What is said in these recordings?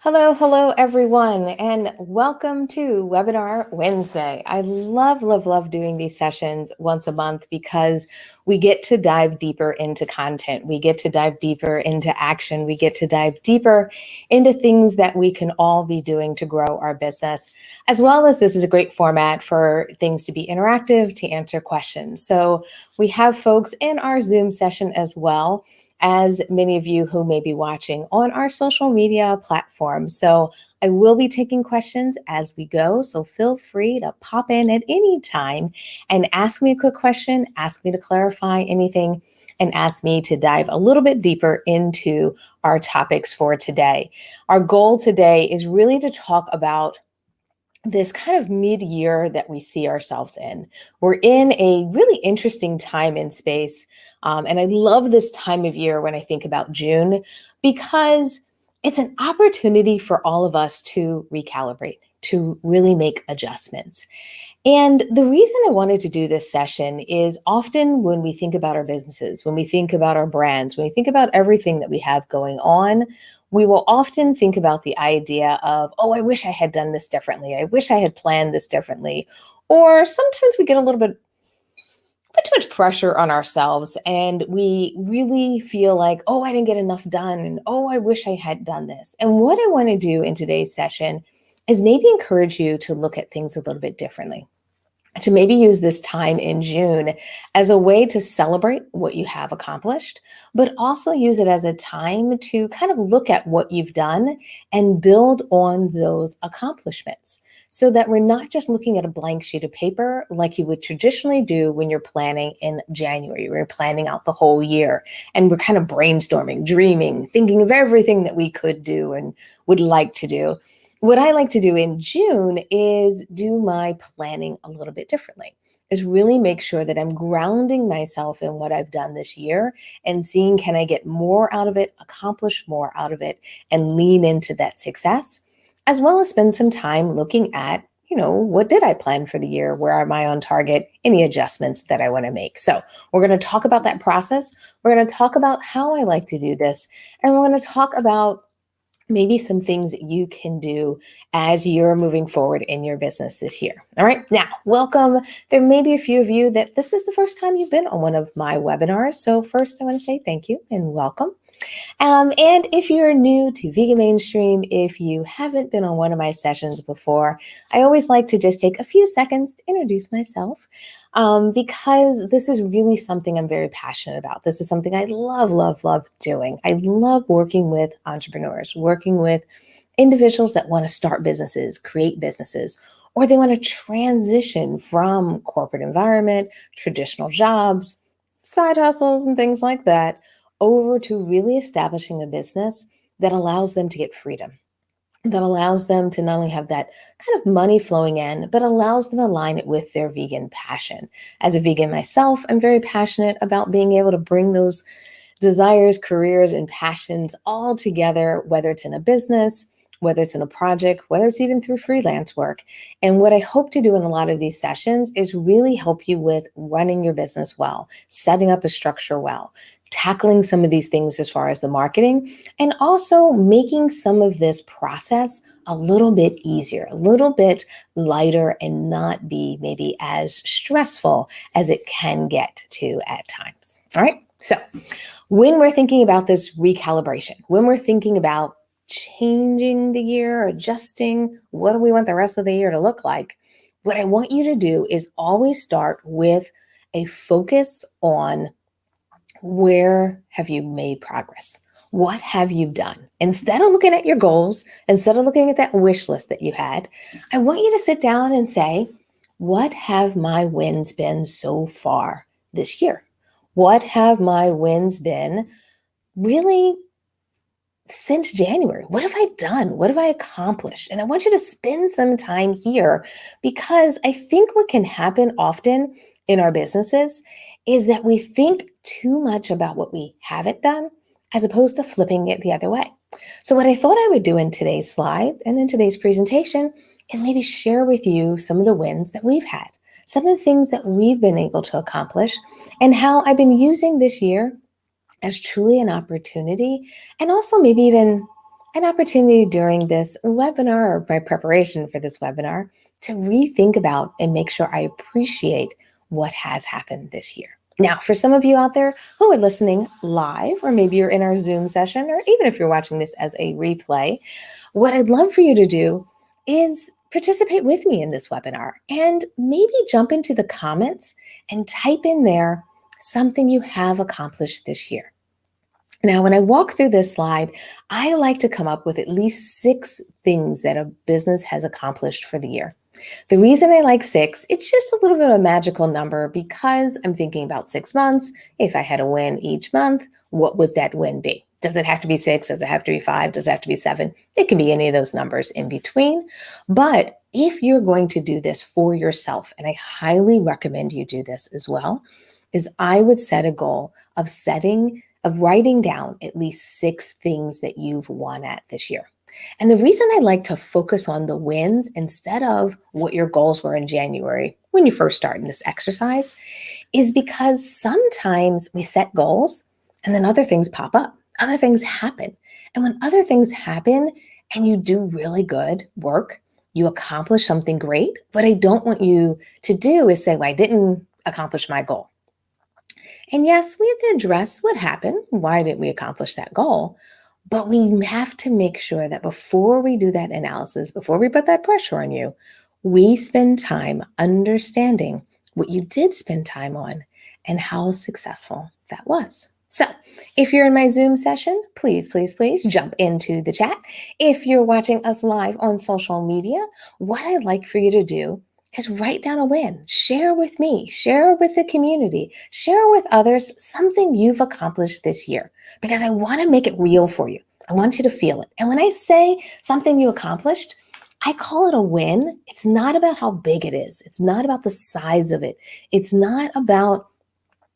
Hello, everyone, and welcome to Webinar Wednesday. I love doing these sessions once a month because we get to dive deeper into content. We get to dive deeper into action. We get to dive deeper into things that we can all be doing to grow our business, as well as this is a great format for things to be interactive, to answer questions. So we have folks in our Zoom session as well as many of you who may be watching on our social media platforms. So I will be taking questions as we go. So feel free to pop in at any time and ask me a quick question, ask me to clarify anything, and ask me to dive a little bit deeper into our topics for today. Our goal today is really to talk about this kind of mid-year that we see ourselves in. We're in a really interesting time in space. And I love this time of year when I think about June, because it's an opportunity for all of us to recalibrate, to really make adjustments. And the reason I wanted to do this session is often when we think about our businesses, when we think about our brands, when we think about everything that we have going on, we will often think about the idea of, oh, I wish I had done this differently. I wish I had planned this differently. Or sometimes we get a little bit put too much pressure on ourselves and we really feel like, oh, I didn't get enough done. And oh, I wish I had done this. And what I want to do in today's session is maybe encourage you to look at things a little bit differently, to maybe use this time in June as a way to celebrate what you have accomplished, but also use it as a time to kind of look at what you've done and build on those accomplishments, so that we're not just looking at a blank sheet of paper like you would traditionally do when you're planning in January. We're planning out the whole year and we're kind of brainstorming, dreaming, thinking of everything that we could do and would like to do. What I like to do in June is do my planning a little bit differently, is really make sure that I'm grounding myself in what I've done this year and seeing, can I get more out of it, accomplish more out of it, and lean into that success, as well as spend some time looking at, what did I plan for the year? Where am I on target? Any adjustments that I want to make? So we're going to talk about that process. We're going to talk about how I like to do this. And we're going to talk about maybe some things that you can do as you're moving forward in your business this year. All right, now, welcome. There may be a few of you that this is the first time you've been on one of my webinars. So first, I want to say thank you and welcome. And if you're new to Vegan Mainstream, if you haven't been on one of my sessions before, I always like to just take a few seconds to introduce myself, because this is really something I'm very passionate about. This is something I love doing. I love working with entrepreneurs, working with individuals that want to start businesses, create businesses, or they want to transition from corporate environment, traditional jobs, side hustles, and things like that, over to really establishing a business that allows them to get freedom, that allows them to not only have that kind of money flowing in, but allows them to align it with their vegan passion. As a vegan myself, I'm very passionate about being able to bring those desires, careers, and passions all together, whether it's in a business, whether it's in a project, whether it's even through freelance work. And what I hope to do in a lot of these sessions is really help you with running your business well, setting up a structure well, tackling some of these things as far as the marketing, and also making some of this process a little bit easier, a little bit lighter, and not be maybe as stressful as it can get to at times. All right. So when we're thinking about this recalibration, when we're thinking about changing the year, adjusting, what do we want the rest of the year to look like? What I want you to do is always start with a focus on, where have you made progress? What have you done? Instead of looking at your goals, instead of looking at that wish list that you had, I want you to sit down and say, what have my wins been so far this year? What have my wins been really since January? What have I done? What have I accomplished? And I want you to spend some time here, because I think what can happen often in our businesses is that we think too much about what we haven't done as opposed to flipping it the other way. So what I thought I would do in today's slide and in today's presentation is maybe share with you some of the wins that we've had, some of the things that we've been able to accomplish, and how I've been using this year as truly an opportunity, and also maybe even an opportunity during this webinar or my preparation for this webinar to rethink about and make sure I appreciate what has happened this year. Now, for some of you out there who are listening live, or maybe you're in our Zoom session, or even if you're watching this as a replay, what I'd love for you to do is participate with me in this webinar and maybe jump into the comments and type in there something you have accomplished this year. Now, when I walk through this slide, I like to come up with at least 6 things that a business has accomplished for the year. The reason I like 6, it's just a little bit of a magical number because I'm thinking about 6 months. If I had a win each month, what would that win be? Does it have to be 6? Does it have to be 5? Does it have to be 7? It can be any of those numbers in between. But if you're going to do this for yourself, and I highly recommend you do this as well, is I would set a goal of writing down at least 6 things that you've won at this year. And the reason I like to focus on the wins instead of what your goals were in January when you first started this exercise is because sometimes we set goals and then other things pop up, other things happen. And when other things happen and you do really good work, you accomplish something great, what I don't want you to do is say, well, I didn't accomplish my goal. And yes, we have to address what happened. Why didn't we accomplish that goal? But we have to make sure that before we do that analysis, before we put that pressure on you, we spend time understanding what you did spend time on and how successful that was. So if you're in my Zoom session, please, please, please jump into the chat. If you're watching us live on social media, what I'd like for you to do is write down a win. Share with me, share with the community, share with others something you've accomplished this year, because I want to make it real for you. I want you to feel it. And when I say something you accomplished, I call it a win. It's not about how big it is. It's not about the size of it. It's not about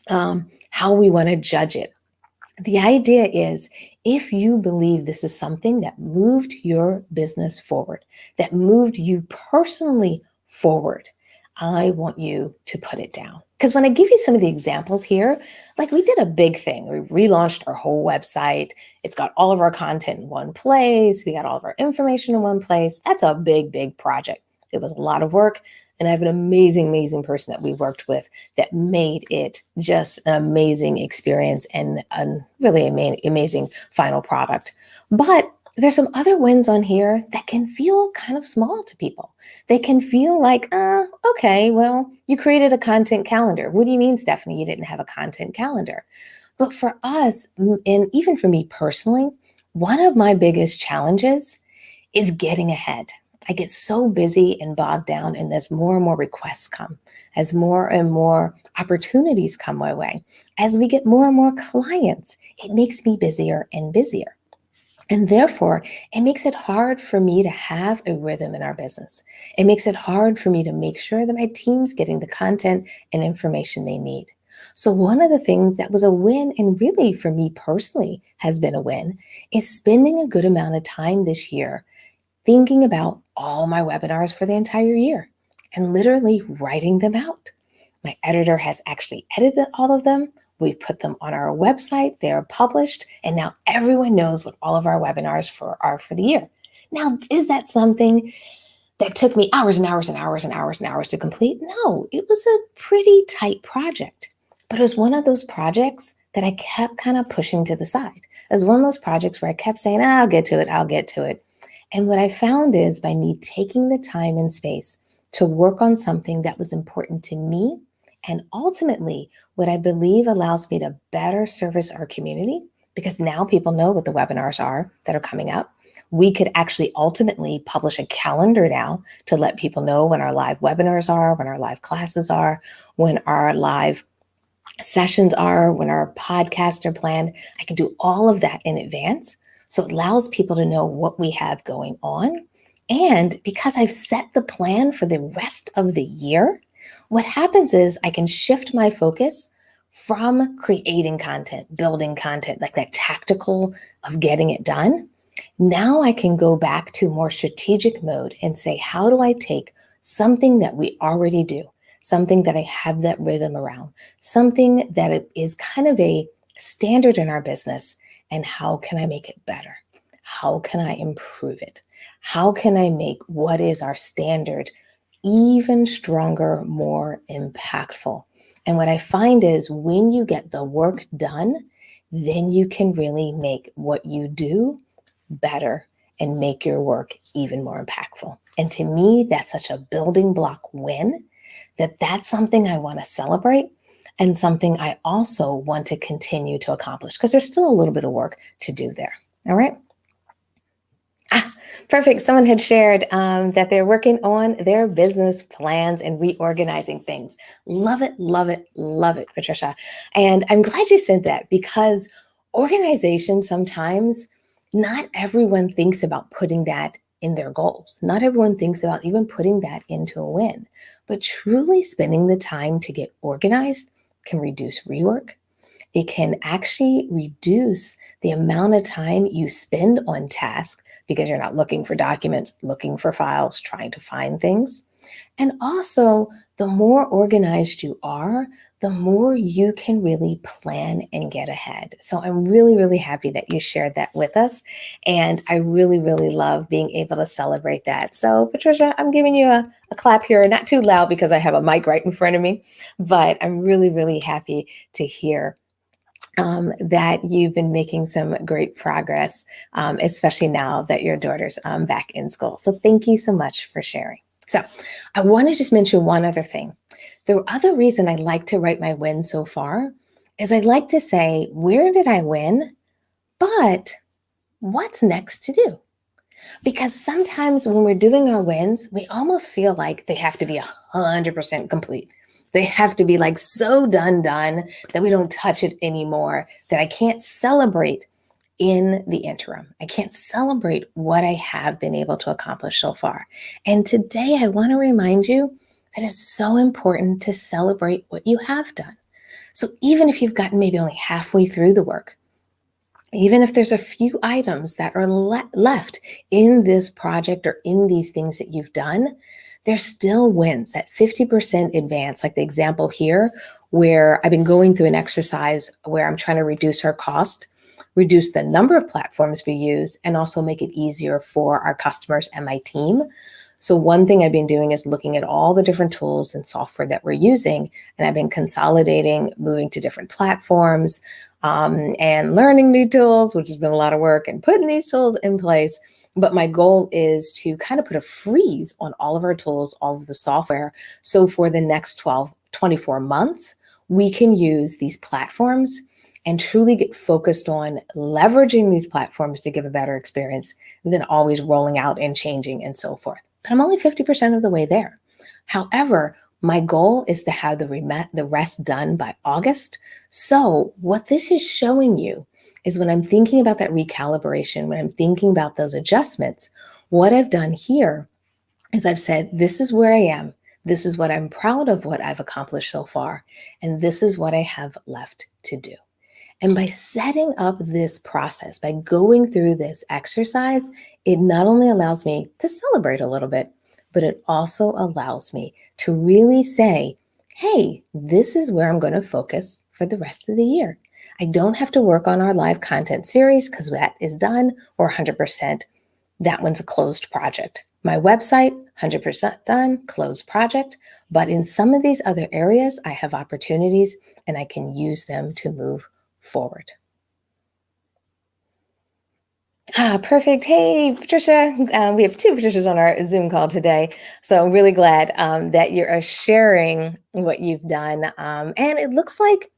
how we want to judge it. The idea is if you believe this is something that moved your business forward, that moved you personally forward, I want you to put it down. Because when I give you some of the examples here, like we did a big thing. We relaunched our whole website. It's got all of our content in one place. We got all of our information in one place. That's a big, big project. It was a lot of work. And I have an amazing, amazing person that we worked with that made it just an amazing experience and a really amazing final product. But there's some other wins on here that can feel kind of small to people. They can feel like, okay, well, you created a content calendar. What do you mean, Stephanie, you didn't have a content calendar? But for us, and even for me personally, one of my biggest challenges is getting ahead. I get so busy and bogged down, and as more and more requests come, as more and more opportunities come my way, as we get more and more clients, it makes me busier and busier. And therefore, it makes it hard for me to have a rhythm in our business. It makes it hard for me to make sure that my team's getting the content and information they need. So one of the things that was a win, and really for me personally has been a win, is spending a good amount of time this year thinking about all my webinars for the entire year and literally writing them out. My editor has actually edited all of them. We've put them on our website. They're published. And now everyone knows what all of our webinars are for the year. Now, is that something that took me hours and hours and hours and hours and hours to complete? No, it was a pretty tight project. But it was one of those projects that I kept kind of pushing to the side. It was one of those projects where I kept saying, I'll get to it, I'll get to it. And what I found is by me taking the time and space to work on something that was important to me, and ultimately what I believe allows me to better service our community, because now people know what the webinars are that are coming up. We could actually ultimately publish a calendar now to let people know when our live webinars are, when our live classes are, when our live sessions are, when our podcasts are planned. I can do all of that in advance. So it allows people to know what we have going on. And because I've set the plan for the rest of the year, what happens is I can shift my focus from creating content, building content, like that tactical of getting it done. Now I can go back to more strategic mode and say, how do I take something that we already do, something that I have that rhythm around, something that is kind of a standard in our business, and how can I make it better? how can I improve it? How can I make what is our standard even stronger, more impactful? And what I find is when you get the work done, then you can really make what you do better and make your work even more impactful. And to me, that's such a building block win that that's something I want to celebrate and something I also want to continue to accomplish because there's still a little bit of work to do there. All right. Perfect. Someone had shared that they're working on their business plans and reorganizing things. Love it, love it, love it, Patricia. And I'm glad you said that because organization sometimes not everyone thinks about putting that in their goals. Not everyone thinks about even putting that into a win. But truly spending the time to get organized can reduce rework. It can actually reduce the amount of time you spend on tasks because you're not looking for documents, looking for files, trying to find things. And also, the more organized you are, the more you can really plan and get ahead. So I'm really, really happy that you shared that with us. And I really, really love being able to celebrate that. So Patricia, I'm giving you a clap here, not too loud because I have a mic right in front of me, but I'm really, really happy to hear that you've been making some great progress, especially now that your daughter's back in school. So thank you so much for sharing. So I want to just mention one other thing. The other reason I like to write my wins so far is I like to say, where did I win? But what's next to do? Because sometimes when we're doing our wins, we almost feel like they have to be 100% complete. They have to be like so done that we don't touch it anymore, that I can't celebrate in the interim. I can't celebrate what I have been able to accomplish so far. And today I want to remind you that it's so important to celebrate what you have done. So even if you've gotten maybe only halfway through the work, even if there's a few items that are left in this project or in these things that you've done, there's still wins. That 50% advance, like the example here, where I've been going through an exercise where I'm trying to reduce our cost, reduce the number of platforms we use, and also make it easier for our customers and my team. So one thing I've been doing is looking at all the different tools and software that we're using, and I've been consolidating, moving to different platforms, and learning new tools, which has been a lot of work, and putting these tools in place. But my goal is to kind of put a freeze on all of our tools, all of the software. So for the next 24 months, we can use these platforms and truly get focused on leveraging these platforms to give a better experience than always rolling out and changing and so forth. But I'm only 50% of the way there. However, my goal is to have the rest done by August. So what this is showing you is when I'm thinking about that recalibration, when I'm thinking about those adjustments, what I've done here is I've said, this is where I am. This is what I'm proud of, what I've accomplished so far. And this is what I have left to do. And by setting up this process, by going through this exercise, it not only allows me to celebrate a little bit, but it also allows me to really say, hey, this is where I'm going to focus for the rest of the year. I don't have to work on our live content series because that is done, or 100%. That one's a closed project. My website, 100% done, closed project. But in some of these other areas, I have opportunities and I can use them to move forward. Perfect. Hey, Patricia. We have two Patricias on our Zoom call today. So I'm really glad that you're sharing what you've done. And it looks like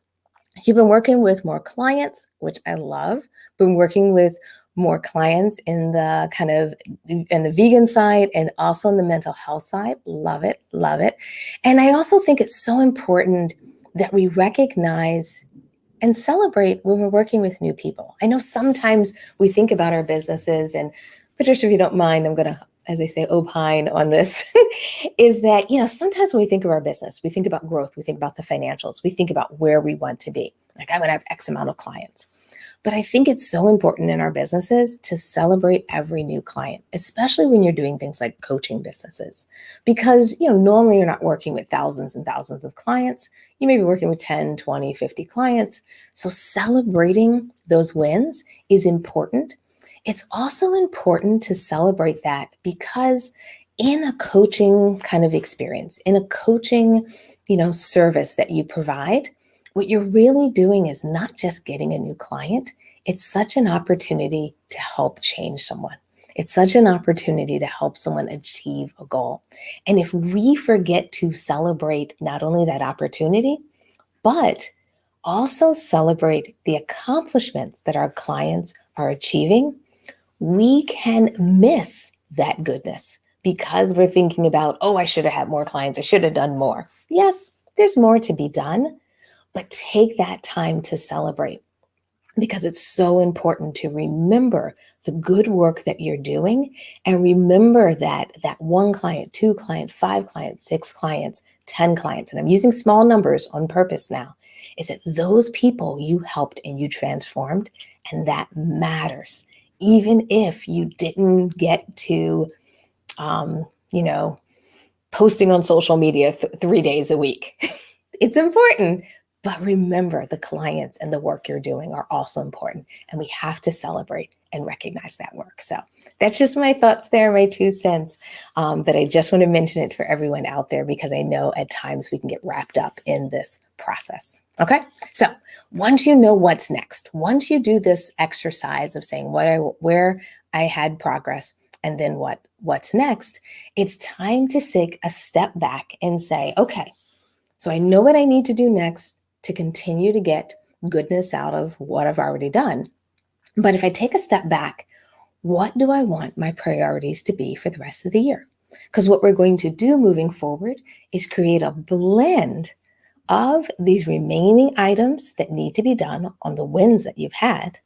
you've been working with more clients, which I love. Been working with more clients in the kind of in the vegan side and also in the mental health side. Love it, love it. And I also think it's so important that we recognize and celebrate when we're working with new people. I know sometimes we think about our businesses, and Patricia, if you don't mind, I'm going to, as I say, opine on this, is that, sometimes when we think of our business, we think about growth, we think about the financials, we think about where we want to be. Like, I want to have X amount of clients. But I think it's so important in our businesses to celebrate every new client, especially when you're doing things like coaching businesses. Because, normally you're not working with thousands and thousands of clients. You may be working with 10, 20, 50 clients. So celebrating those wins is important. It's also important to celebrate that because in a coaching kind of experience, in a coaching, service that you provide, what you're really doing is not just getting a new client. It's such an opportunity to help change someone. It's such an opportunity to help someone achieve a goal. And if we forget to celebrate not only that opportunity, but also celebrate the accomplishments that our clients are achieving, we can miss that goodness because we're thinking about, oh, I should have had more clients. I should have done more. Yes, there's more to be done, but take that time to celebrate because it's so important to remember the good work that you're doing and remember that one client, two client, five clients, six clients, 10 clients, and I'm using small numbers on purpose now, is that those people you helped and you transformed, and that matters. Even if you didn't get to, um, you know, posting on social media 3 days a week. It's important. But remember, the clients and the work you're doing are also important. And we have to celebrate and recognize that work. So that's just my thoughts there, my 2 cents. But I just want to mention it for everyone out there because I know at times we can get wrapped up in this process. Okay. So once you know what's next, once you do this exercise of saying where I had progress, and then what's next, it's time to take a step back and say, okay, so I know what I need to do next to continue to get goodness out of what I've already done. But if I take a step back, what do I want my priorities to be for the rest of the year? Because what we're going to do moving forward is create a blend of these remaining items that need to be done on the wins that you've had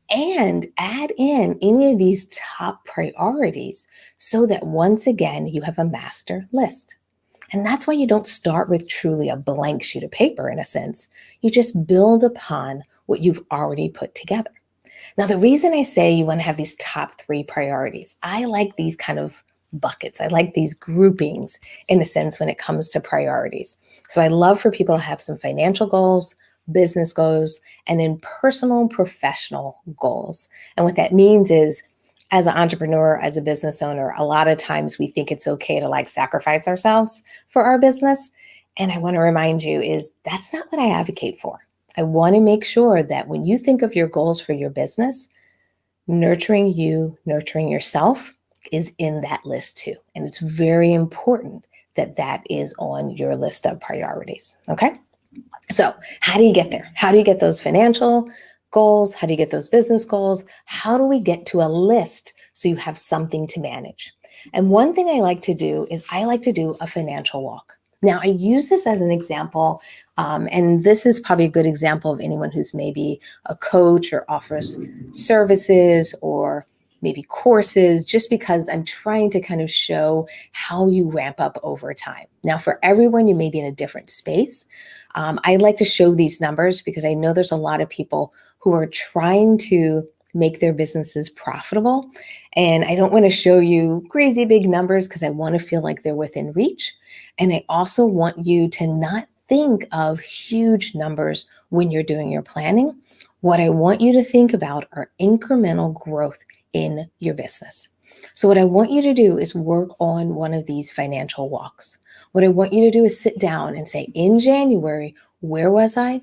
and add in any of these top priorities so that once again, you have a master list. And that's why you don't start with truly a blank sheet of paper in a sense. You just build upon what you've already put together. Now, the reason I say you want to have these top 3 priorities, I like these kind of buckets. I like these groupings in a sense when it comes to priorities. So I love for people to have some financial goals, business goals, and then personal and professional goals. And what that means is, as an entrepreneur, as a business owner, a lot of times we think it's okay to like sacrifice ourselves for our business. And I want to remind you is that's not what I advocate for. I want to make sure that when you think of your goals for your business, nurturing you, nurturing yourself is in that list too. And it's very important that that is on your list of priorities. Okay. So how do you get there? How do you get those financial goals? How do you get those business goals? How do we get to a list so you have something to manage? And one thing I like to do is I like to do a financial walk. Now, I use this as an example, and this is probably a good example of anyone who's maybe a coach or offers services or maybe courses, just because I'm trying to kind of show how you ramp up over time. Now, for everyone, you may be in a different space. I like to show these numbers because I know there's a lot of people who are trying to make their businesses profitable. And I don't want to show you crazy big numbers because I want to feel like they're within reach. And I also want you to not think of huge numbers when you're doing your planning. What I want you to think about are incremental growth in your business. So what I want you to do is work on one of these financial walks. What I want you to do is sit down and say, in January, where was I?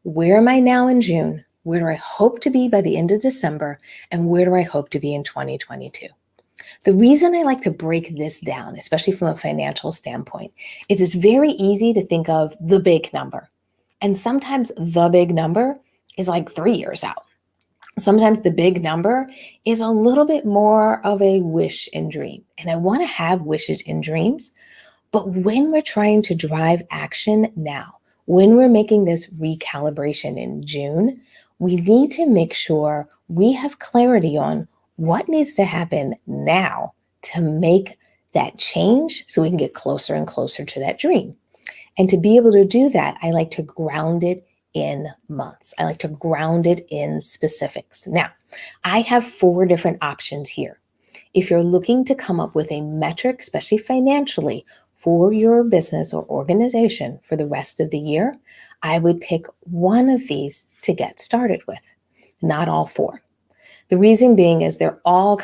Where am I now in June? Where do I hope to be by the end of December? And where do I hope to be in 2022? The reason I like to break this down, especially from a financial standpoint, is it's very easy to think of the big number. And sometimes the big number is like 3 years out. Sometimes the big number is a little bit more of a wish and dream. And I want to have wishes and dreams. But when we're trying to drive action now, when we're making this recalibration in June, we need to make sure we have clarity on what needs to happen now to make that change so we can get closer and closer to that dream. And to be able to do that, I like to ground it in months. I like to ground it in specifics. Now, I have 4 different options here. If you're looking to come up with a metric, especially financially, for your business or organization for the rest of the year, I would pick one of these to get started with, not all 4. The reason being is they're all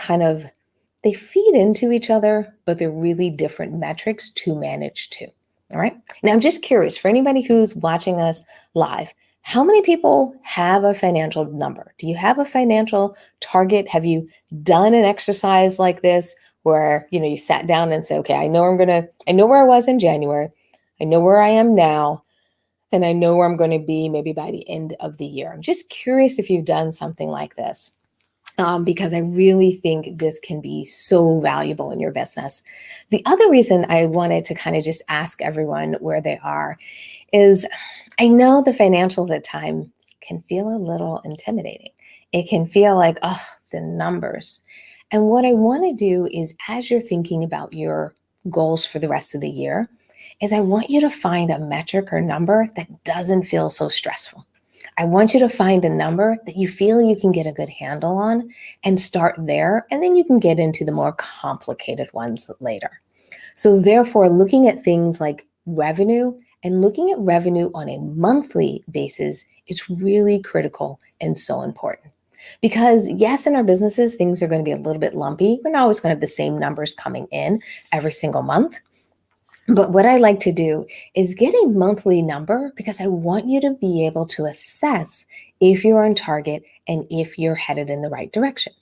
they feed into each other, but they're really different metrics to manage too. All right. Now, I'm just curious for anybody who's watching us live, how many people have a financial number? Do you have a financial target? Have you done an exercise like this where, you sat down and said, okay, I know where I was in January. I know where I am now, and I know where I'm going to be maybe by the end of the year. I'm just curious if you've done something like this. Because I really think this can be so valuable in your business. The other reason I wanted to kind of just ask everyone where they are is I know the financials at times can feel a little intimidating. It can feel like, oh, the numbers. And what I want to do is, as you're thinking about your goals for the rest of the year, is I want you to find a metric or number that doesn't feel so stressful. I want you to find a number that you feel you can get a good handle on and start there, and then you can get into the more complicated ones later. So therefore, looking at things like revenue and looking at revenue on a monthly basis is really critical and so important. Because yes, in our businesses, things are going to be a little bit lumpy. We're not always going to have the same numbers coming in every single month. But what I like to do is get a monthly number because I want you to be able to assess if you're on target and if you're headed in the right direction.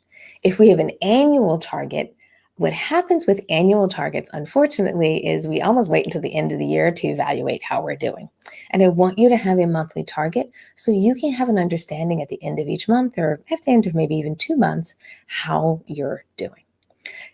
If we have an annual target, what happens with annual targets, unfortunately, is we almost wait until the end of the year to evaluate how we're doing. And I want you to have a monthly target so you can have an understanding at the end of each month or at the end of maybe even 2 months how you're doing.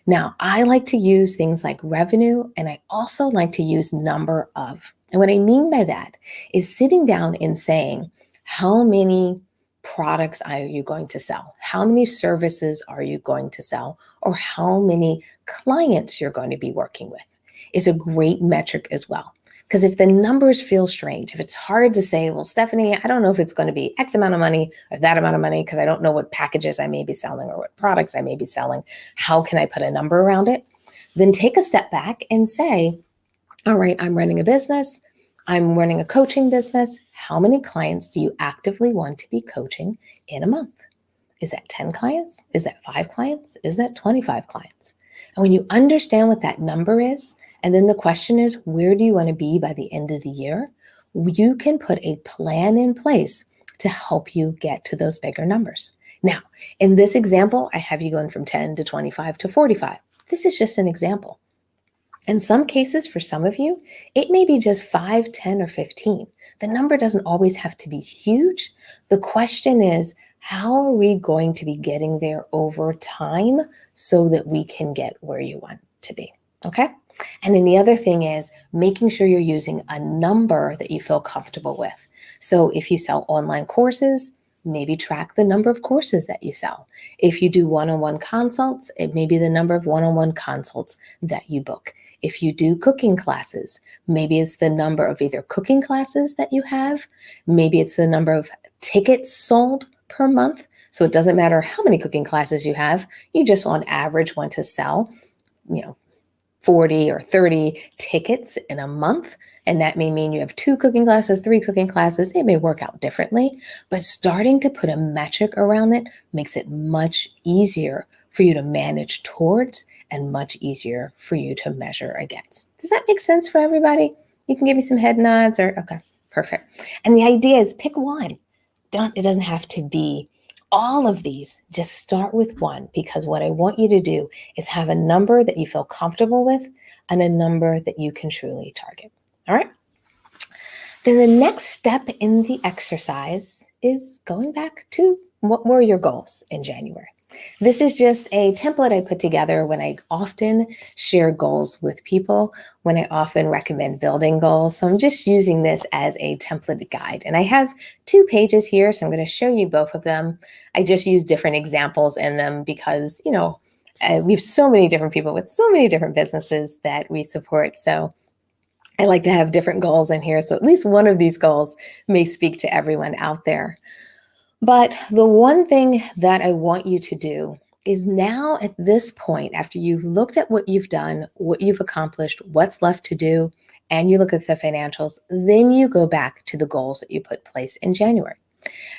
Now, I like to use things like revenue, and I also like to use number of. And what I mean by that is sitting down and saying, how many products are you going to sell? How many services are you going to sell? Or how many clients you're going to be working with is a great metric as well. Because if the numbers feel strange, if it's hard to say, well, Stephanie, I don't know if it's going to be X amount of money or that amount of money because I don't know what packages I may be selling or what products I may be selling, how can I put a number around it? Then take a step back and say, all right, I'm running a business. I'm running a coaching business. How many clients do you actively want to be coaching in a month? Is that 10 clients? Is that 5 clients? Is that 25 clients? And when you understand what that number is, and then the question is, where do you want to be by the end of the year? You can put a plan in place to help you get to those bigger numbers. Now, in this example, I have you going from 10 to 25 to 45. This is just an example. In some cases, for some of you, it may be just 5, 10, or 15. The number doesn't always have to be huge. The question is, how are we going to be getting there over time so that we can get where you want to be? Okay? And then the other thing is making sure you're using a number that you feel comfortable with. So if you sell online courses, maybe track the number of courses that you sell. If you do one-on-one consults, it may be the number of one-on-one consults that you book. If you do cooking classes, maybe it's the number of either cooking classes that you have, maybe it's the number of tickets sold per month. So it doesn't matter how many cooking classes you have, you just on average want to sell, 40 or 30 tickets in a month. And that may mean you have 2 cooking classes, 3 cooking classes. It may work out differently, but starting to put a metric around it makes it much easier for you to manage towards and much easier for you to measure against. Does that make sense for everybody? You can give me some head nods or, okay, perfect. And the idea is pick one. It doesn't have to be all of these. Just start with one, because what I want you to do is have a number that you feel comfortable with and a number that you can truly target. All right. Then the next step in the exercise is going back to what were your goals in January. This is just a template I put together when I often share goals with people, when I often recommend building goals. So I'm just using this as a template guide. And I have 2 pages here, so I'm going to show you both of them. I just use different examples in them because, we have so many different people with so many different businesses that we support. So I like to have different goals in here. So at least one of these goals may speak to everyone out there. But the one thing that I want you to do is now at this point, after you've looked at what you've done, what you've accomplished, what's left to do, and you look at the financials, then you go back to the goals that you put in place in January.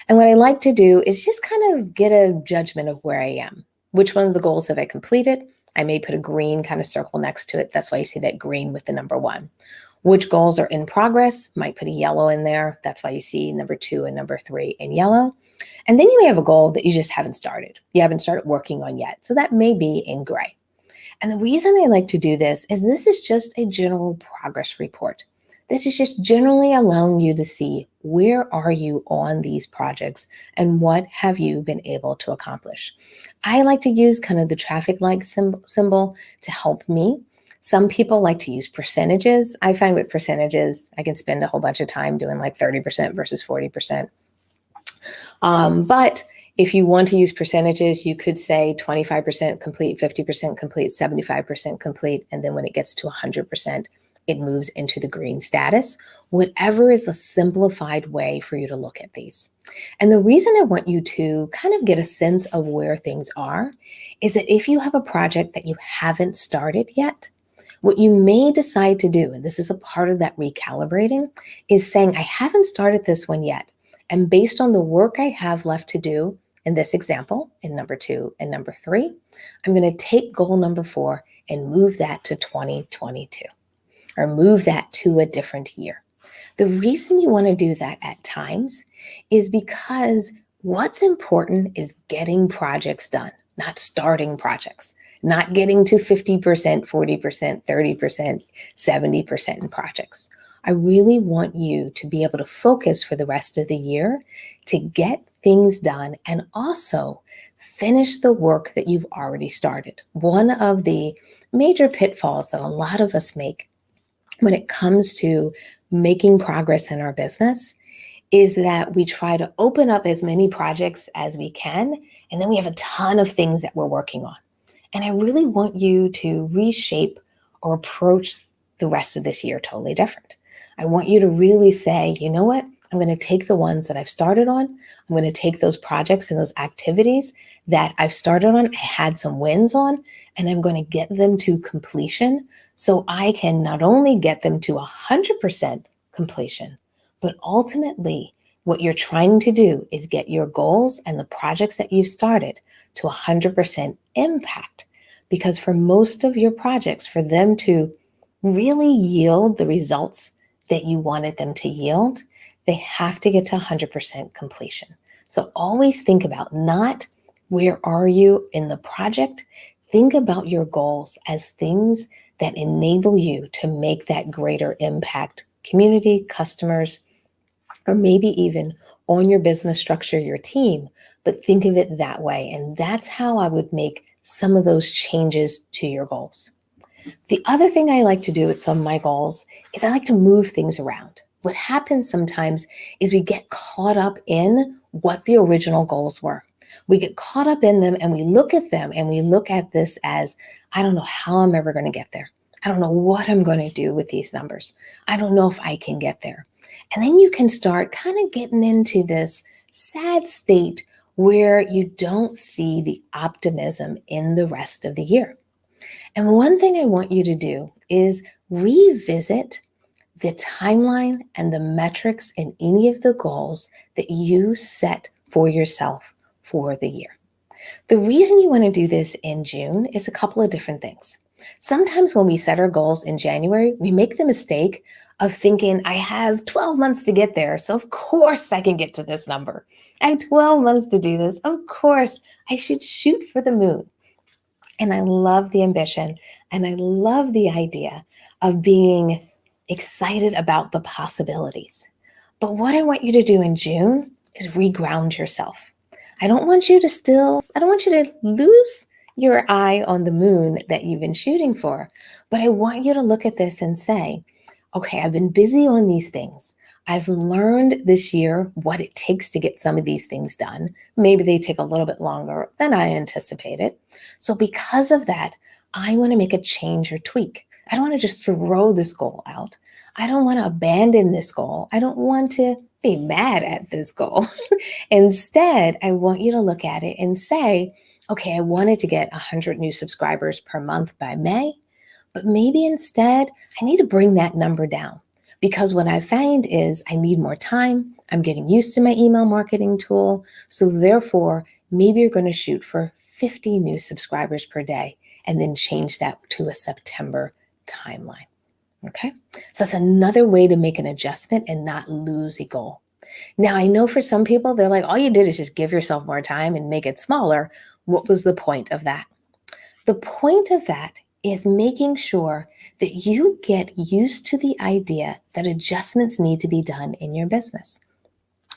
And what I like to do is just kind of get a judgment of where I am. Which one of the goals have I completed? I may put a green kind of circle next to it. That's why you see that green with the number 1. Which goals are in progress? Might put a yellow in there. That's why you see number 2 and number 3 in yellow. And then you may have a goal that you just haven't started. You haven't started working on yet. So that may be in gray. And the reason I like to do this is just a general progress report. This is just generally allowing you to see where are you on these projects and what have you been able to accomplish. I like to use kind of the traffic light symbol to help me. Some people like to use percentages. I find with percentages, I can spend a whole bunch of time doing like 30% versus 40%. But if you want to use percentages, you could say 25% complete, 50% complete, 75% complete. And then when it gets to 100%, it moves into the green status. Whatever is a simplified way for you to look at these. And the reason I want you to kind of get a sense of where things are is that if you have a project that you haven't started yet, what you may decide to do, and this is a part of that recalibrating, is saying, I haven't started this one yet. And based on the work I have left to do, in this example, in number 2 and number 3, I'm going to take goal number 4 and move that to 2022, or move that to a different year. The reason you want to do that at times is because what's important is getting projects done, not starting projects, not getting to 50%, 40%, 30%, 70% in projects. I really want you to be able to focus for the rest of the year to get things done and also finish the work that you've already started. One of the major pitfalls that a lot of us make when it comes to making progress in our business is that we try to open up as many projects as we can, and then we have a ton of things that we're working on. And I really want you to reshape or approach the rest of this year totally different. I want you to really say, you know what? I'm going to take the ones that I've started on. I'm going to take those projects and those activities that I've started on, I had some wins on, and I'm going to get them to completion so I can not only get them to 100% completion, but ultimately what you're trying to do is get your goals and the projects that you've started to 100% impact. Because for most of your projects, for them to really yield the results that you wanted them to yield, they have to get to 100% completion. So always think about not where are you in the project. Think about your goals as things that enable you to make that greater impact, community, customers, or maybe even on your business structure, your team, but think of it that way. And that's how I would make some of those changes to your goals. The other thing I like to do with some of my goals is I like to move things around. What happens sometimes is we get caught up in what the original goals were. We get caught up in them and we look at them and we look at this as, I don't know how I'm ever going to get there. I don't know what I'm going to do with these numbers. I don't know if I can get there. And then you can start kind of getting into this sad state where you don't see the optimism in the rest of the year. And one thing I want you to do is revisit the timeline and the metrics in any of the goals that you set for yourself for the year. The reason you want to do this in June is a couple of different things. Sometimes when we set our goals in January, we make the mistake of thinking, I have 12 months to get there, so of course I can get to this number. I have 12 months to do this. Of course, I should shoot for the moon. And I love the ambition and I love the idea of being excited about the possibilities. But what I want you to do in June is reground yourself. I don't want you to lose your eye on the moon that you've been shooting for, but I want you to look at this and say, okay, I've been busy on these things. I've learned this year what it takes to get some of these things done. Maybe they take a little bit longer than I anticipated. So because of that, I want to make a change or tweak. I don't want to just throw this goal out. I don't want to abandon this goal. I don't want to be mad at this goal. Instead, I want you to look at it and say, okay, I wanted to get 100 new subscribers per month by May, but maybe instead I need to bring that number down. Because what I find is I need more time. I'm getting used to my email marketing tool. So therefore, maybe you're going to shoot for 50 new subscribers per day and then change that to a September timeline. Okay. So that's another way to make an adjustment and not lose a goal. Now, I know for some people, they're like, all you did is just give yourself more time and make it smaller. What was the point of that? The point of that is making sure that you get used to the idea that adjustments need to be done in your business.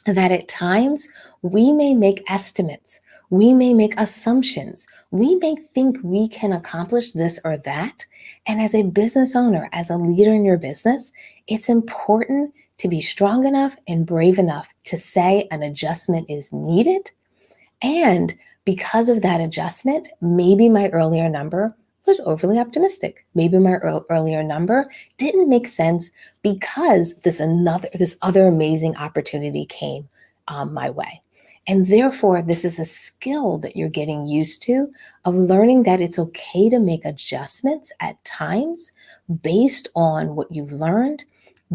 That at times we may make estimates, we may make assumptions, we may think we can accomplish this or that. And as a business owner, as a leader in your business, it's important to be strong enough and brave enough to say an adjustment is needed. And because of that adjustment, maybe my earlier number was overly optimistic. Maybe my earlier number didn't make sense because this other amazing opportunity came my way. And therefore, this is a skill that you're getting used to of learning that it's okay to make adjustments at times based on what you've learned,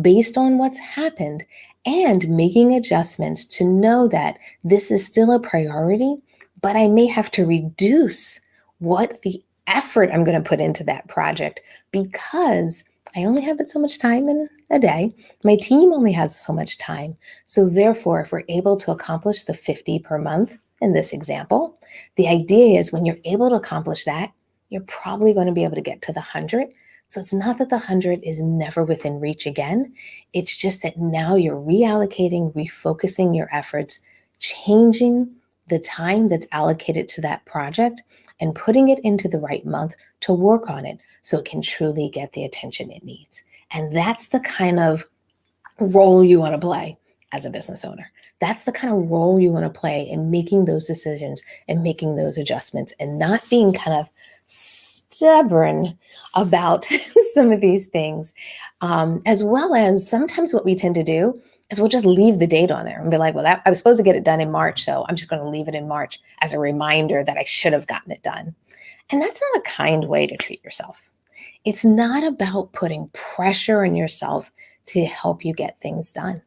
based on what's happened, and making adjustments to know that this is still a priority, but I may have to reduce what the effort I'm going to put into that project because I only have so much time in a day. My team only has so much time. So therefore, if we're able to accomplish the 50 per month in this example, the idea is when you're able to accomplish that, you're probably going to be able to get to the 100. So it's not that the 100 is never within reach again. It's just that now you're reallocating, refocusing your efforts, changing the time that's allocated to that project and putting it into the right month to work on it so it can truly get the attention it needs. And that's the kind of role you want to play as a business owner. That's the kind of role you want to play in making those decisions and making those adjustments and not being kind of stubborn about some of these things. As well as sometimes what we tend to do is we'll just leave the date on there and be like, well, I was supposed to get it done in March, so I'm just going to leave it in March as a reminder that I should have gotten it done. And that's not a kind way to treat yourself. It's not about putting pressure on yourself to help you get things done.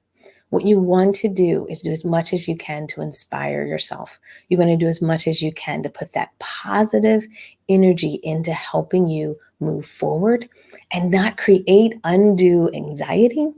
What you want to do is do as much as you can to inspire yourself. You want to do as much as you can to put that positive energy into helping you move forward and not create undue anxiety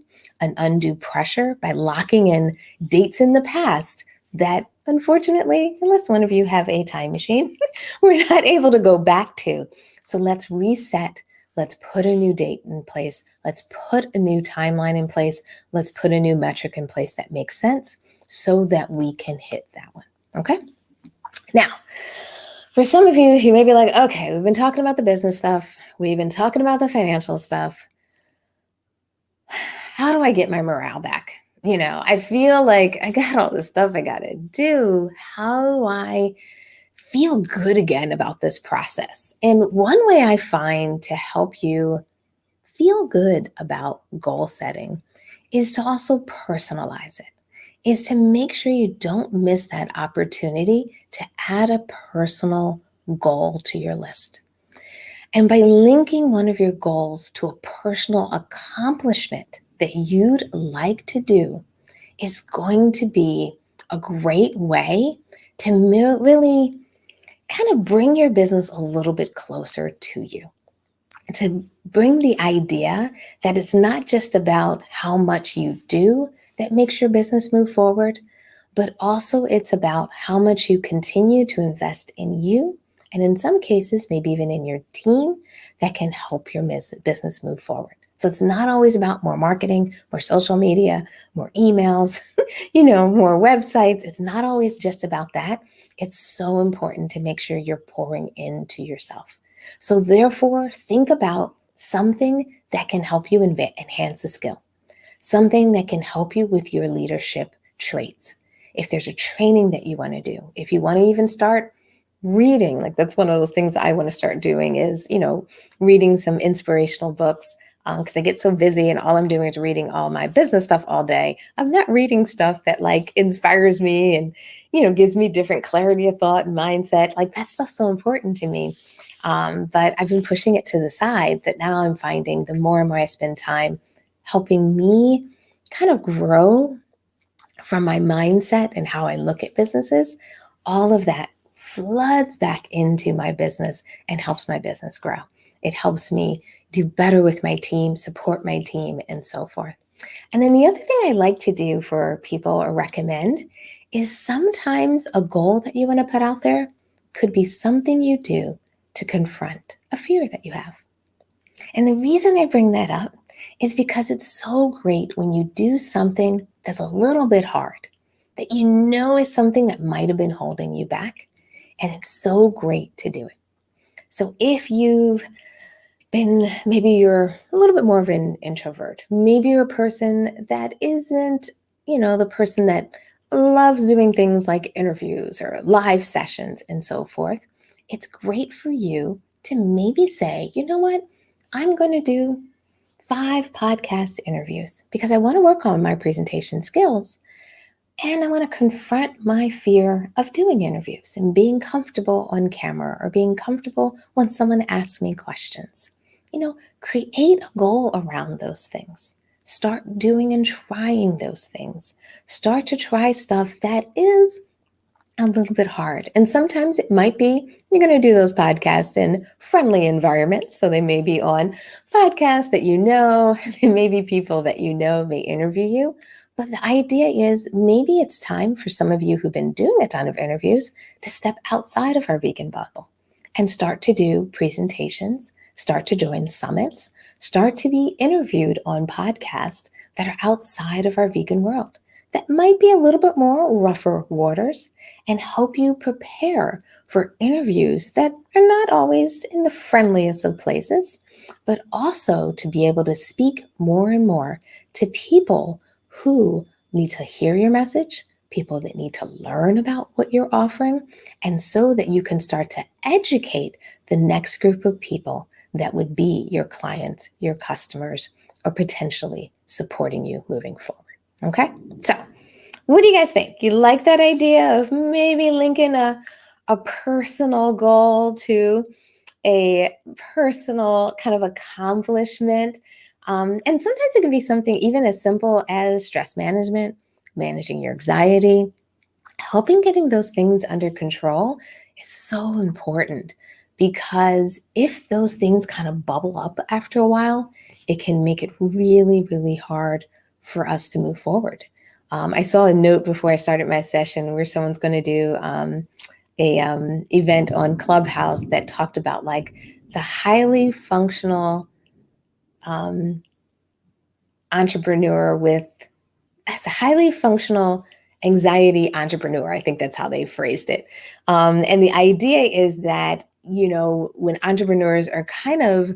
and undue pressure by locking in dates in the past that, unfortunately, unless one of you have a time machine, we're not able to go back to. So let's reset. Let's put a new date in place. Let's put a new timeline in place. Let's put a new metric in place that makes sense so that we can hit that one. Okay? Now, for some of you, you may be like, okay, we've been talking about the business stuff. We've been talking about the financial stuff. How do I get my morale back? I feel like I got all this stuff I got to do. How do I feel good again about this process? And one way I find to help you feel good about goal setting is to also personalize it, is to make sure you don't miss that opportunity to add a personal goal to your list. And by linking one of your goals to a personal accomplishment that you'd like to do is going to be a great way to really kind of bring your business a little bit closer to you. To bring the idea that it's not just about how much you do that makes your business move forward, but also it's about how much you continue to invest in you, and in some cases, maybe even in your team that can help your business move forward. So it's not always about more marketing, more social media, more emails, more websites. It's not always just about that. It's so important to make sure you're pouring into yourself. So therefore, think about something that can help you enhance a skill, something that can help you with your leadership traits. If there's a training that you want to do, if you want to even start reading, like that's one of those things I want to start doing is, reading some inspirational books because I get so busy and all I'm doing is reading all my business stuff all day. I'm not reading stuff that like inspires me and, gives me different clarity of thought and mindset. Like that stuff's so important to me. But I've been pushing it to the side that now I'm finding the more and more I spend time helping me kind of grow from my mindset and how I look at businesses, all of that floods back into my business and helps my business grow. It helps me do better with my team, support my team, and so forth. And then the other thing I like to do for people or recommend is sometimes a goal that you want to put out there could be something you do to confront a fear that you have. And the reason I bring that up is because it's so great when you do something that's a little bit hard, that you know is something that might have been holding you back. And it's so great to do it. So if you've maybe you're a little bit more of an introvert, maybe you're a person that isn't, the person that loves doing things like interviews or live sessions and so forth, it's great for you to maybe say, you know what, I'm going to do 5 podcast interviews because I want to work on my presentation skills. And I want to confront my fear of doing interviews and being comfortable on camera or being comfortable when someone asks me questions. Create a goal around those things. Start doing and trying those things. Start to try stuff that is a little bit hard. And sometimes it might be you're going to do those podcasts in friendly environments. So they may be on podcasts that there may be people that may interview you. But the idea is maybe it's time for some of you who've been doing a ton of interviews to step outside of our vegan bubble and start to do presentations, start to join summits, start to be interviewed on podcasts that are outside of our vegan world. That might be a little bit more rougher waters and help you prepare for interviews that are not always in the friendliest of places, but also to be able to speak more and more to people who need to hear your message, people that need to learn about what you're offering, and so that you can start to educate the next group of people that would be your clients, your customers, or potentially supporting you moving forward. Okay, so what do you guys think? You like that idea of maybe linking a personal goal to a personal kind of accomplishment? And sometimes it can be something even as simple as stress management, managing your anxiety, helping getting those things under control is so important. Because if those things kind of bubble up after a while, it can make it really, really hard for us to move forward. I saw a note before I started my session where someone's going to do a event on Clubhouse that talked about like the highly functional entrepreneur with as a highly functional anxiety entrepreneur. I think that's how they phrased it. And the idea is that, when entrepreneurs are kind of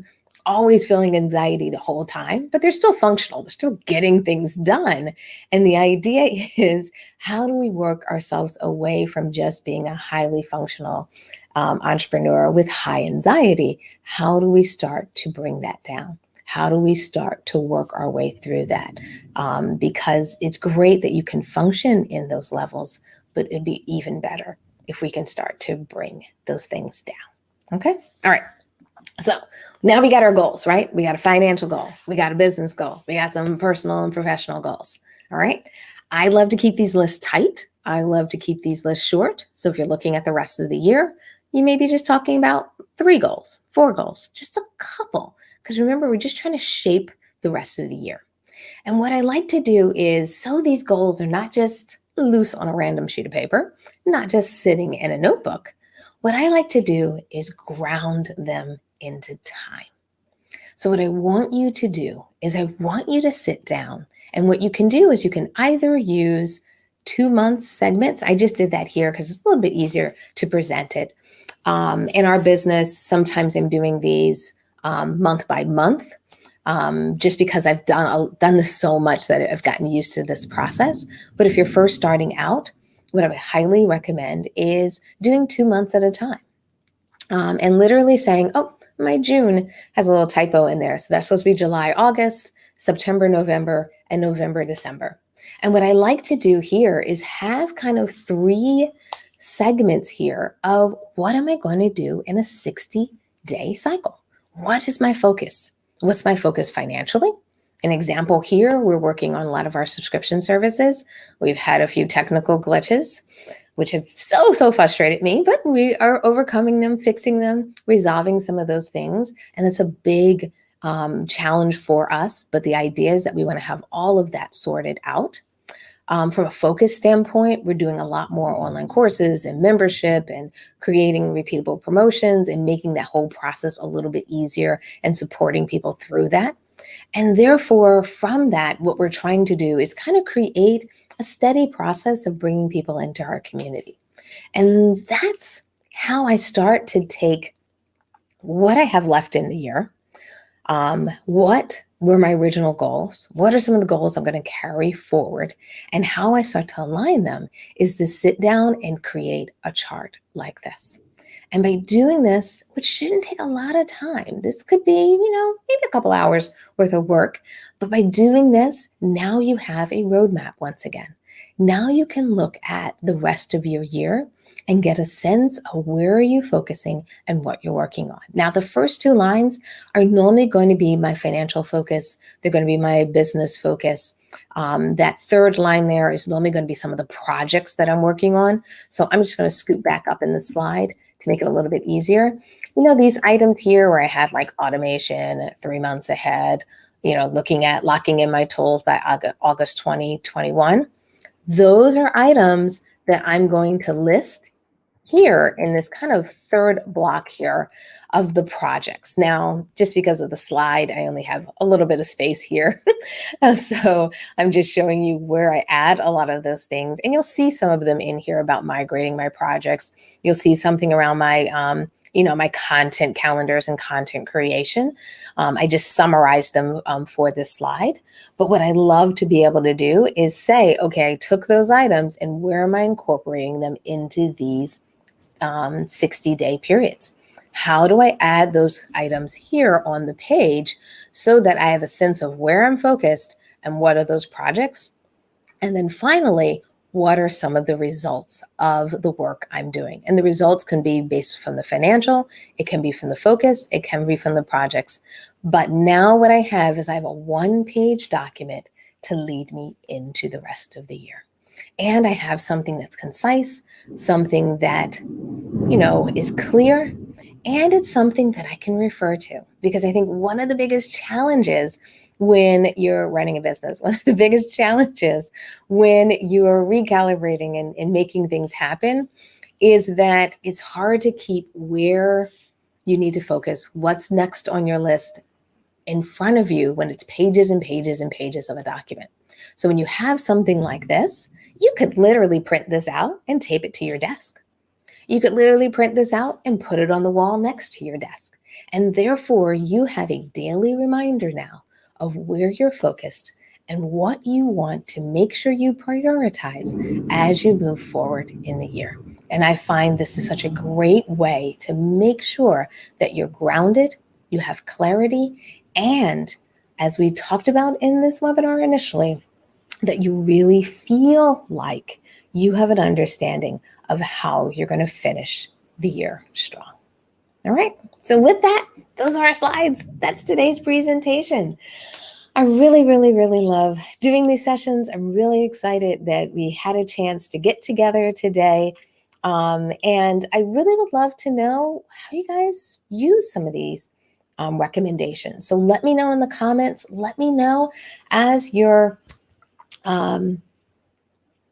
always feeling anxiety the whole time, but they're still functional, they're still getting things done. And the idea is, how do we work ourselves away from just being a highly functional entrepreneur with high anxiety? How do we start to bring that down? How do we start to work our way through that? Because it's great that you can function in those levels, but it'd be even better if we can start to bring those things down. Okay? All right. So now we got our goals, right? We got a financial goal. We got a business goal. We got some personal and professional goals. All right. I love to keep these lists tight. I love to keep these lists short. So if you're looking at the rest of the year, you may be just talking about 3 goals, 4 goals, just a couple. Because remember, we're just trying to shape the rest of the year. And what I like to do is, so these goals are not just loose on a random sheet of paper, not just sitting in a notebook. What I like to do is ground them into time. So what I want you to do is I want you to sit down, and what you can do is you can either use 2-month segments. I just did that here because it's a little bit easier to present it. In our business, sometimes I'm doing these month by month, just because I've done this so much that I've gotten used to this process. But if you're first starting out, what I would highly recommend is doing 2 months at a time, and literally saying, oh, my June has a little typo in there. So that's supposed to be July, August, September, November, and November, December. And what I like to do here is have kind of 3 segments here of what am I going to do in a 60-day cycle? What is my focus? What's my focus financially? An example here, we're working on a lot of our subscription services. We've had a few technical glitches, which have so frustrated me, but we are overcoming them, fixing them, resolving some of those things. And it's a big challenge for us. But the idea is that we want to have all of that sorted out. From a focus standpoint, we're doing a lot more online courses and membership and creating repeatable promotions and making that whole process a little bit easier and supporting people through that. And therefore, from that, what we're trying to do is kind of create a steady process of bringing people into our community. And that's how I start to take what I have left in the year. What were my original goals? What are some of the goals I'm going to carry forward? And how I start to align them is to sit down and create a chart like this. And by doing this, which shouldn't take a lot of time, this could be, maybe a couple hours worth of work. But by doing this, now you have a roadmap once again. Now you can look at the rest of your year and get a sense of where are you focusing and what you're working on. Now, the first two lines are normally going to be my financial focus. They're going to be my business focus. That third line there is normally going to be some of the projects that I'm working on. So I'm just going to scoot back up in the slide to make it a little bit easier. These items here where I had like automation 3 months ahead, looking at locking in my tools by August 2021. Those are items that I'm going to list here in this kind of third block here of the projects. Now, just because of the slide, I only have a little bit of space here. So I'm just showing you where I add a lot of those things. And you'll see some of them in here about migrating my projects. You'll see something around my my content calendars and content creation. I just summarized them for this slide. But what I love to be able to do is say, okay, I took those items and where am I incorporating them into these 60-day periods? How do I add those items here on the page so that I have a sense of where I'm focused and what are those projects? And then finally, what are some of the results of the work I'm doing? And the results can be based from the financial, it can be from the focus, it can be from the projects. But now what I have is I have a one-page document to lead me into the rest of the year. And I have something that's concise, something that, is clear, and it's something that I can refer to. Because I think one of the biggest challenges when you're running a business, one of the biggest challenges when you're recalibrating and making things happen is that it's hard to keep where you need to focus, what's next on your list in front of you when it's pages and pages and pages of a document. So when you have something like this, you could literally print this out and tape it to your desk. You could literally print this out and put it on the wall next to your desk. And therefore, you have a daily reminder now of where you're focused and what you want to make sure you prioritize as you move forward in the year. And I find this is such a great way to make sure that you're grounded, you have clarity, and as we talked about in this webinar initially, that you really feel like you have an understanding of how you're going to finish the year strong. All right. So with that, those are our slides. That's today's presentation. I really love doing these sessions. I'm really excited that we had a chance to get together today. And I really would love to know how you guys use some of these recommendations. So let me know in the comments. Let me know as you're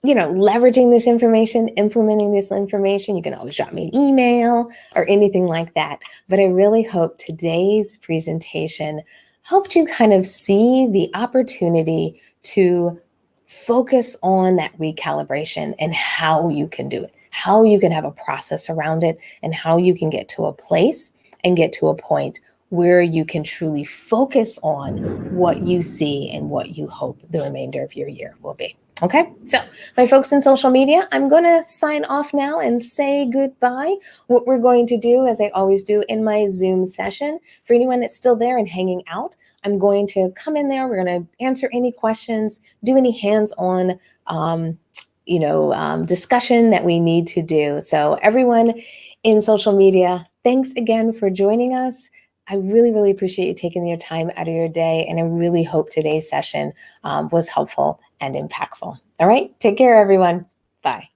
leveraging this information, implementing this information. You can always drop me an email or anything like that. But I really hope today's presentation helped you kind of see the opportunity to focus on that recalibration and how you can do it, how you can have a process around it, and how you can get to a place and get to a point where you can truly focus on what you see and what you hope the remainder of your year will be. Okay, so my folks in social media, I'm going to sign off now and say goodbye. What we're going to do, as I always do in my Zoom session, for anyone that's still there and hanging out, I'm going to come in there. We're going to answer any questions, do any hands-on, discussion that we need to do. So everyone in social media, thanks again for joining us. I really, really appreciate you taking your time out of your day. And I really hope today's session was helpful and impactful. All right. Take care, everyone. Bye.